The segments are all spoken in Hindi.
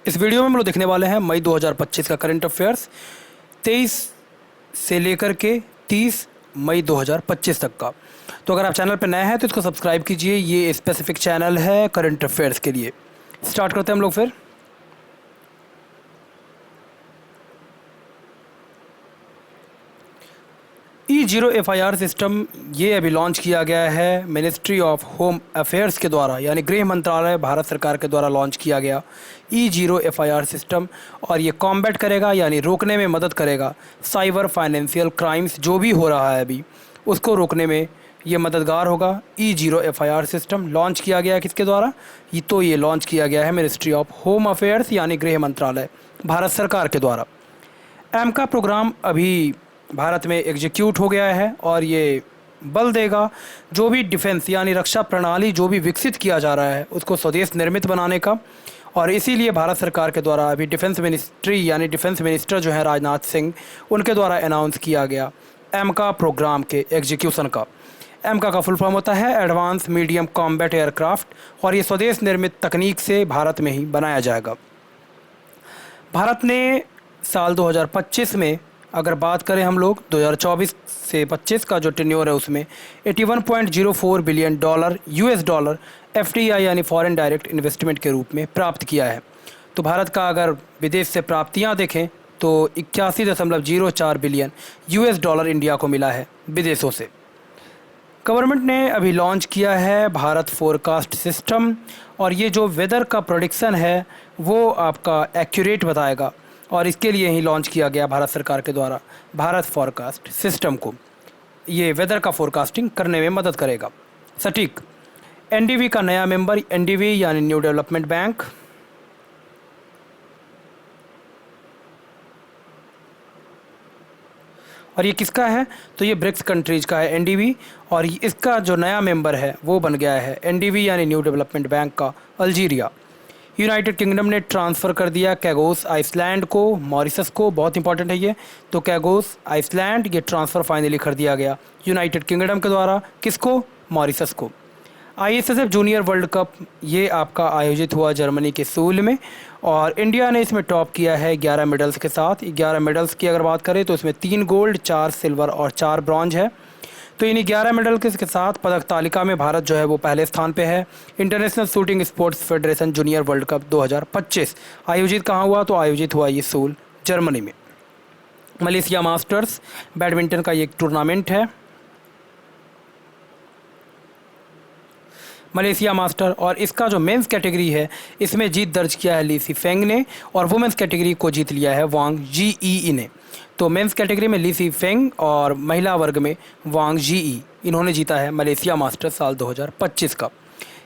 इस वीडियो में हम लोग देखने वाले हैं मई 2025 का करंट अफेयर्स 23 से लेकर के 30 मई 2025 तक का। तो अगर आप चैनल पर नए हैं तो इसको सब्सक्राइब कीजिए। ये स्पेसिफिक चैनल है करंट अफेयर्स के लिए। स्टार्ट करते हैं हम लोग फिर। E0 FIR सिस्टम ये अभी लॉन्च किया गया है मिनिस्ट्री ऑफ होम अफेयर्स के द्वारा, यानी गृह मंत्रालय भारत सरकार के द्वारा लॉन्च किया गया E0 FIR सिस्टम। और ये कॉम्बैट करेगा यानी रोकने में मदद करेगा साइबर फाइनेंशियल क्राइम्स जो भी हो रहा है अभी उसको रोकने में ये मददगार होगा। E0 FIR सिस्टम लॉन्च किया गया है किसके द्वारा? ये लॉन्च किया गया है मिनिस्ट्री ऑफ होम अफेयर्स यानी गृह मंत्रालय भारत सरकार के द्वारा। एमका प्रोग्राम अभी भारत में एग्जीक्यूट हो गया है और ये बल देगा जो भी डिफेंस यानी रक्षा प्रणाली जो भी विकसित किया जा रहा है उसको स्वदेश निर्मित बनाने का। और इसीलिए भारत सरकार के द्वारा अभी डिफेंस मिनिस्ट्री यानी डिफेंस मिनिस्टर जो है राजनाथ सिंह, उनके द्वारा अनाउंस किया गया एमका प्रोग्राम के एग्जीक्यूशन का। एमका का फुल फॉर्म होता है एडवांस मीडियम कॉम्बैट एयरक्राफ्ट, और ये स्वदेश निर्मित तकनीक से भारत में ही बनाया जाएगा। भारत ने साल 2025 में अगर बात करें हम लोग 2024 से 25 का जो टेन्योर है उसमें $81.04 बिलियन US FDI यानी फॉरेन डायरेक्ट इन्वेस्टमेंट के रूप में प्राप्त किया है। तो भारत का अगर विदेश से प्राप्तियां देखें तो 81.04 बिलियन US इंडिया को मिला है विदेशों से। गवर्नमेंट ने अभी लॉन्च किया है भारत फोरकास्ट सिस्टम, और ये जो वेदर का प्रोडिक्शन है वो आपका एक्यूरेट बताएगा, और इसके लिए ही लॉन्च किया गया भारत सरकार के द्वारा भारत फोरकास्ट सिस्टम को। ये वेदर का फोरकास्टिंग करने में मदद करेगा सटीक। एनडीबी का नया मेंबर एनडीबी यानी न्यू डेवलपमेंट बैंक, और ये किसका है? तो ये ब्रिक्स कंट्रीज का है एनडीबी, और इसका जो नया मेंबर है वो बन गया है एनडीबी यानी न्यू डेवलपमेंट बैंक का अल्जीरिया। यूनाइटेड किंगडम ने ट्रांसफ़र कर दिया कैगोस आइसलैंड को मॉरिशस को, बहुत इंपॉर्टेंट है ये। तो कैगोस आइसलैंड ये ट्रांसफ़र फाइनली कर दिया गया यूनाइटेड किंगडम के द्वारा, किसको? मॉरिशस को। ISSF जूनियर वर्ल्ड कप ये आपका आयोजित हुआ जर्मनी के सूल में, और इंडिया ने इसमें टॉप किया है 11 मेडल्स के साथ। 11 मेडल्स की अगर बात करें तो इसमें 3 गोल्ड 4 सिल्वर और 4 ब्रॉन्ज है। तो इन 11 मेडल के साथ पदक तालिका में भारत जो है वो पहले स्थान पे है। International shooting sports federation junior world cup 2025 आयोजित कहाँ हुआ? तो आयोजित हुआ ये सूल जर्मनी में। मलेशिया मास्टर्स बैडमिंटन का ये एक टूर्नामेंट है, मलेशिया मास्टर, और इसका जो मेंस कैटेगरी है इसमें जीत दर्ज किया है ली सीफेंग ने, और वुमेंस कैटेगरी को जीत लिया है वांग जीई ने। तो मेंस कैटेगरी में ली सीफेंग और महिला वर्ग में वांग जीई, इन्होंने जीता है मलेशिया मास्टर साल 2025 का।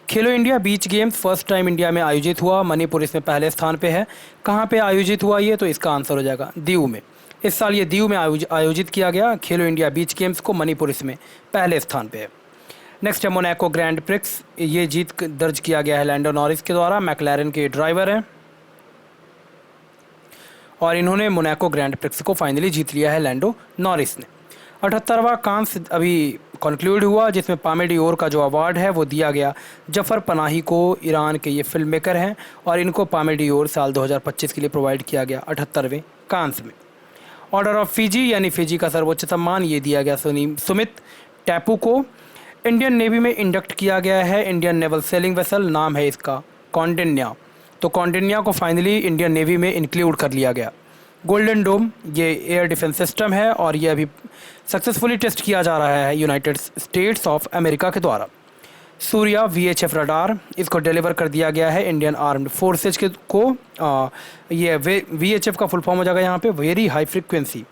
खेलो India beach games first time India में आयोजित हुआ, मणिपुर इसमें पहले स्थान पे है। कहाँ पे आयोजित हुआ ये? तो इसका आंसर हो जाएगा दीव में। इस साल ये दीव में आयोजित किया गया खेलो इंडिया बीच गेम्स को, मणिपुर इसमें पहले स्थान पे है। नेक्स्ट है मोनाको ग्रैंड प्रिक्स, ये जीत दर्ज किया गया है लैंडो नॉरिस के द्वारा, मैकलैरन के ड्राइवर हैं, और इन्होंने मोनाको ग्रैंड प्रिक्स को फाइनली जीत लिया है लैंडो नॉरिस ने। 78वां कांस्य अभी कंक्लूड हुआ, जिसमें पामे डियोर का जो अवार्ड है वो दिया गया जफ़र पनाही को। ईरान के ये फिल्म मेकर हैं और इनको पामे डियोर साल 2025 के लिए प्रोवाइड किया गया 78वें कांस्य में। ऑर्डर ऑफ फिजी यानी फिजी का सर्वोच्च सम्मान ये दिया गया सुमित टैपू को। इंडियन नेवी में इंडक्ट किया गया है इंडियन नेवल सेलिंग वेसल, नाम है इसका कौंडिन्या। तो कौंडिन्या को फाइनली इंडियन नेवी में इंक्लूड कर लिया गया। गोल्डन डोम ये एयर डिफेंस सिस्टम है, और ये अभी सक्सेसफुली टेस्ट किया जा रहा है यूनाइटेड स्टेट्स ऑफ अमेरिका के द्वारा। सूर्या VHF रडार, इसको डिलीवर कर दिया गया है इंडियन आर्म्ड फोर्सेज को। ये VHF का फुल फॉर्म हो जाएगा यहाँ पे वेरी हाई फ्रिक्वेंसी।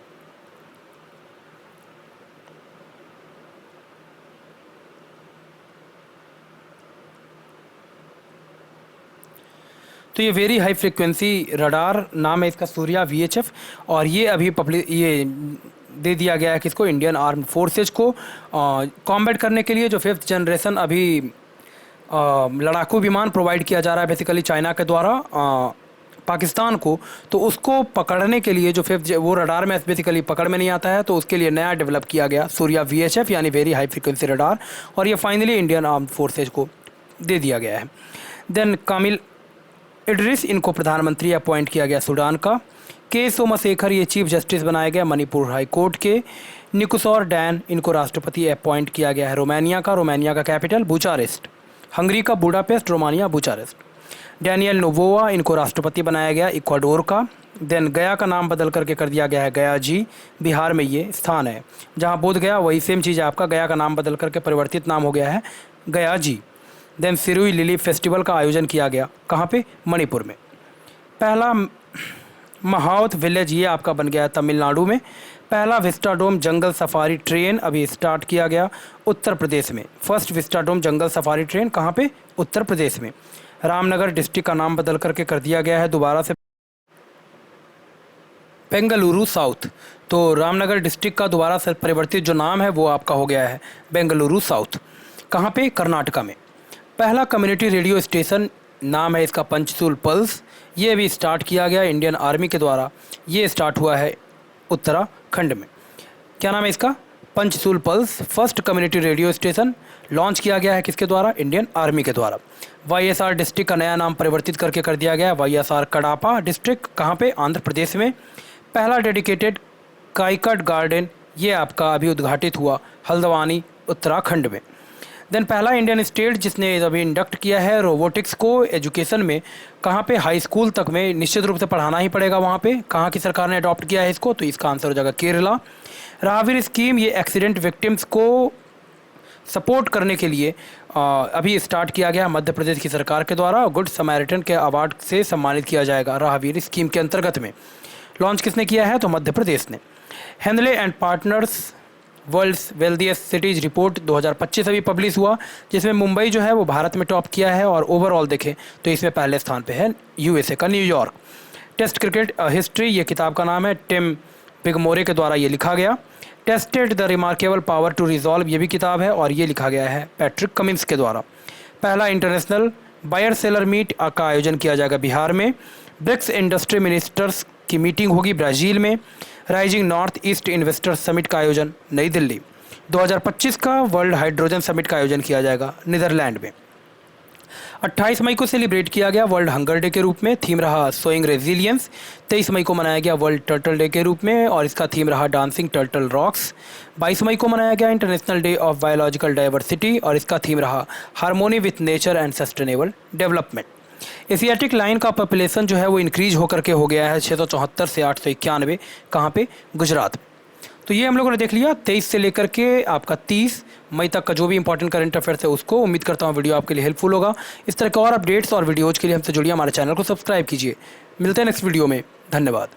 तो ये वेरी हाई फ्रिक्वेंसी रडार नाम है इसका सूर्या VHF, और ये अभी ये दे दिया गया है किसको? इंडियन आर्म्ड फोर्सेज को, कॉम्बैट करने के लिए जो 5th जनरेशन अभी लड़ाकू विमान प्रोवाइड किया जा रहा है बेसिकली चाइना के द्वारा पाकिस्तान को। तो उसको पकड़ने के लिए जो 5th वो रडार में बेसिकली पकड़ में नहीं आता है, तो उसके लिए नया डेवलप किया गया सूर्या VHF यानी वेरी हाई फ्रिक्वेंसी रडार, और ये फाइनली इंडियन आर्म्ड फोर्सेज को दे दिया गया है। देन कामिल इडरिस इनको प्रधानमंत्री अपॉइंट किया गया सूडान का। के सोमाशेखर ये चीफ जस्टिस बनाए गए मणिपुर हाई कोर्ट के। निकोसोर डैन इनको राष्ट्रपति अपॉइंट किया गया है रोमानिया का। रोमानिया का कैपिटल बुचारेस्ट। हंगरी का बुडापेस्ट, रोमानिया बुचारेस्ट। डैनियल नोवोआ इनको राष्ट्रपति बनाया गया इक्वाडोर का। देन गया का नाम बदल करके कर दिया गया है गया जी। बिहार में ये स्थान है जहाँ बोध गया, वही सेम चीज़ है आपका। गया का नाम बदल करके परिवर्तित नाम हो गया है गया जी। देन सिरुई लिली फेस्टिवल का आयोजन किया गया कहाँ पे? मणिपुर में। पहला महाउथ विलेज ये आपका बन गया तमिलनाडु में। पहला विस्टाडोम जंगल सफारी ट्रेन अभी स्टार्ट किया गया उत्तर प्रदेश में। फर्स्ट विस्टाडोम जंगल सफारी ट्रेन कहाँ पे? उत्तर प्रदेश में। रामनगर डिस्ट्रिक्ट का नाम बदल करके कर दिया गया है दोबारा से बेंगलुरु साउथ। तो रामनगर डिस्ट्रिक्ट का दोबारा से परिवर्तित जो नाम है वो आपका हो गया है बेंगलुरु साउथ। कहाँ पे? कर्नाटका में। पहला कम्युनिटी रेडियो स्टेशन नाम है इसका पंचसूल पल्स। ये भी स्टार्ट किया गया इंडियन आर्मी के द्वारा। ये स्टार्ट हुआ है उत्तराखंड में। क्या नाम है इसका? Panchsul Pulse. First community radio station launch किया गया है किसके द्वारा? इंडियन आर्मी के द्वारा। वाईएसआर डिस्ट्रिक्ट का नया नाम परिवर्तित करके कर दिया गया वाईएसआर कडापा डिस्ट्रिक्ट। कहाँ पे? आंध्र प्रदेश में। पहला डेडिकेटेड काइकट गार्डन ये आपका अभी उद्घाटित हुआ हल्द्वानी उत्तराखंड में। देन पहला इंडियन स्टेट जिसने अभी इंडक्ट किया है रोबोटिक्स को एजुकेशन में। कहाँ पे? हाई स्कूल तक में निश्चित रूप से पढ़ाना ही पड़ेगा वहाँ पे। कहाँ की सरकार ने अडॉप्ट किया है इसको? तो इसका आंसर हो जाएगा केरला। राहवीर स्कीम ये एक्सीडेंट विक्टिम्स को सपोर्ट करने के लिए अभी स्टार्ट किया गया मध्य प्रदेश की सरकार के द्वारा। गुड समैरिटन के अवार्ड से सम्मानित किया जाएगा राहवीर स्कीम के अंतर्गत में। लॉन्च किसने किया है? तो मध्य प्रदेश ने। Henley and partners world's wealthiest cities report 2025 अभी पब्लिश हुआ, जिसमें मुंबई जो है वो भारत में टॉप किया है और ओवरऑल देखें तो इसमें पहले स्थान पे है यूएसए का न्यूयॉर्क। टेस्ट क्रिकेट हिस्ट्री ये किताब का नाम है, टिम बिगमोरे के द्वारा ये लिखा गया। Tested the remarkable power to resolve ये भी किताब है और ये लिखा गया है पैट्रिक कमिंस के द्वारा। पहला इंटरनेशनल बायर सेलर मीट का आयोजन किया जाएगा बिहार में। ब्रिक्स इंडस्ट्री मिनिस्टर्स की मीटिंग होगी ब्राज़ील में। Rising north east investors summit का आयोजन नई दिल्ली। 2025 का वर्ल्ड हाइड्रोजन समिट का आयोजन किया जाएगा नीदरलैंड में। 28 मई को सेलिब्रेट किया गया वर्ल्ड हंगर डे के रूप में। थीम रहा सोइंग रेजिलियंस। 23 मई को मनाया गया वर्ल्ड टर्टल डे के रूप में और इसका थीम रहा डांसिंग टर्टल रॉक्स। 22 मई को मनाया गया international day of biological diversity और इसका थीम रहा harmony with nature and sustainable development. Asiatic lion का पॉपुलेशन जो है वो इंक्रीज होकर के हो गया है 674 से 891। कहाँ पे? गुजरात। तो ये हम लोगों ने देख लिया 23 से लेकर के आपका 30 मई तक का जो भी इंपॉर्टेंट करंट अफेयर्स है उसको। उम्मीद करता हूँ वीडियो आपके लिए हेल्पफुल होगा। इस तरह के और अपडेट्स और वीडियोज़ के लिए हमसे जुड़िए, हमारे चैनल को सब्सक्राइब कीजिए। मिलते हैं नेक्स्ट वीडियो में। धन्यवाद।